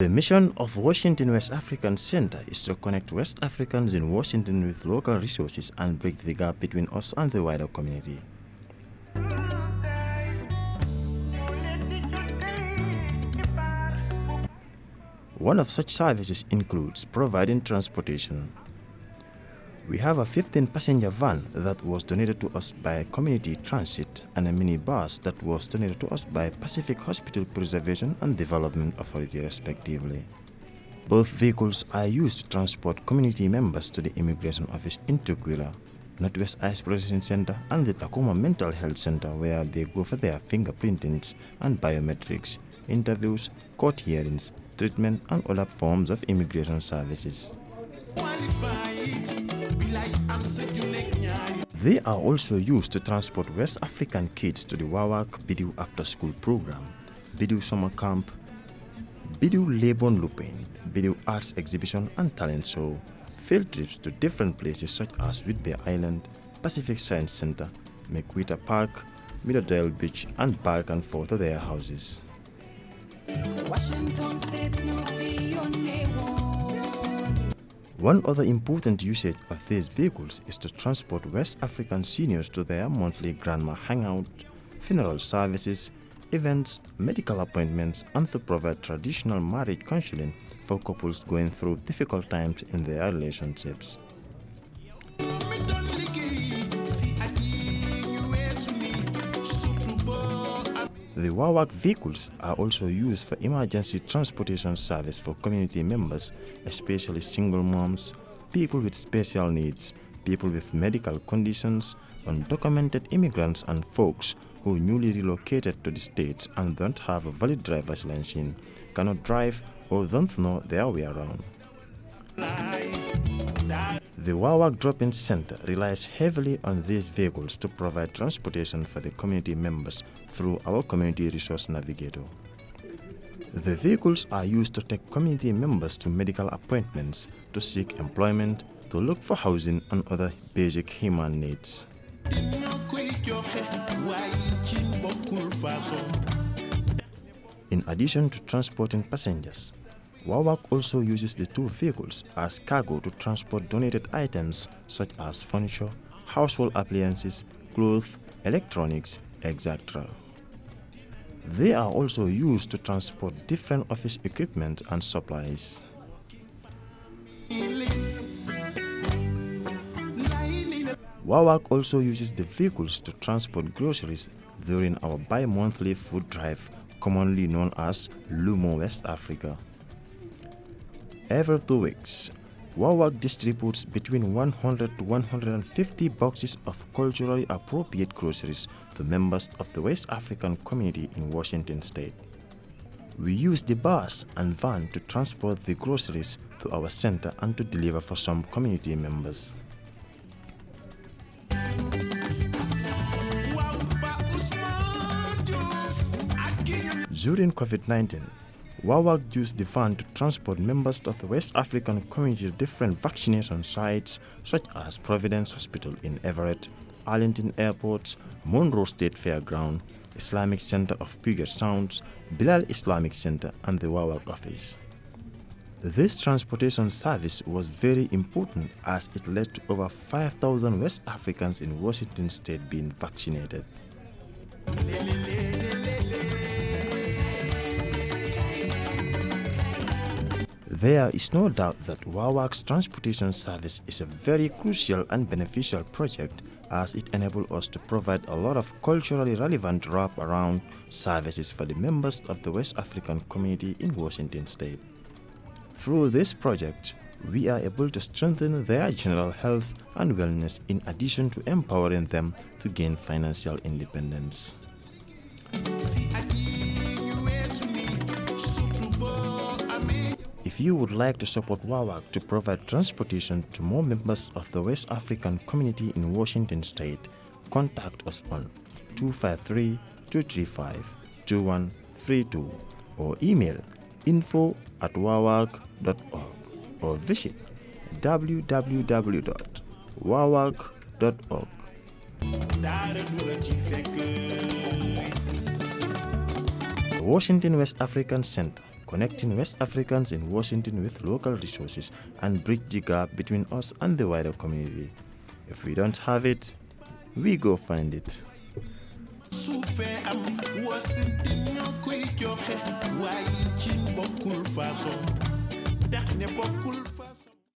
The mission of Washington West African Center is to connect West Africans in Washington with local resources and break the gap between us and the wider community. One of such services includes providing transportation. We have a 15-passenger van that was donated to us by Community Transit and a minibus that was donated to us by Pacific Hospital Preservation and Development Authority, respectively. Both vehicles are used to transport community members to the Immigration Office in Tukwila, Northwest Ice Processing Center, and the Tacoma Mental Health Center, where they go for their fingerprintings and biometrics, interviews, court hearings, treatment, and other forms of immigration services. They are also used to transport West African kids to the Wawac Bidiu After School Program, Bidiu Summer Camp, Bidiu Lebon Lupin, Bidiu Arts Exhibition and Talent Show, field trips to different places such as Whidbey Island, Pacific Science Center, Mequita Park, Middledale Beach, and back and forth to their houses. One other important usage of these vehicles is to transport West African seniors to their monthly grandma hangout, funeral services, events, medical appointments, and to provide traditional marriage counseling for couples going through difficult times in their relationships. The Wawac vehicles are also used for emergency transportation service for community members, especially single moms, people with special needs, people with medical conditions, undocumented immigrants, and folks who newly relocated to the States and don't have a valid driver's license, cannot drive, or don't know their way around. The Wawac Drop-In Center relies heavily on these vehicles to provide transportation for the community members through our Community Resource Navigator. The vehicles are used to take community members to medical appointments, to seek employment, to look for housing and other basic human needs. In addition to transporting passengers, Wawac also uses the two vehicles as cargo to transport donated items such as furniture, household appliances, clothes, electronics, etc. They are also used to transport different office equipment and supplies. Wawac also uses the vehicles to transport groceries during our bi-monthly food drive, commonly known as Lumo West Africa. Every 2 weeks, Wawac distributes between 100 to 150 boxes of culturally appropriate groceries to members of the West African community in Washington State. We use the bus and van to transport the groceries to our center and to deliver for some community members. During COVID-19, Wawac used the van to transport members of the West African community to different vaccination sites such as Providence Hospital in Everett, Arlington Airport, Monroe State Fairground, Islamic Center of Puget Sound, Bilal Islamic Center, and the Wawac office. This transportation service was very important as it led to over 5,000 West Africans in Washington State being vaccinated. There is no doubt that Wawac's transportation service is a very crucial and beneficial project as it enables us to provide a lot of culturally relevant wrap-around services for the members of the West African community in Washington State. Through this project, we are able to strengthen their general health and wellness in addition to empowering them to gain financial independence. If you would like to support Wawac to provide transportation to more members of the West African community in Washington State, contact us on 253-235-2132 or email info@wawac.org or visit www.wawac.org. The Washington West African Center connecting West Africans in Washington with local resources and bridge the gap between us and the wider community. If we don't have it, we go find it.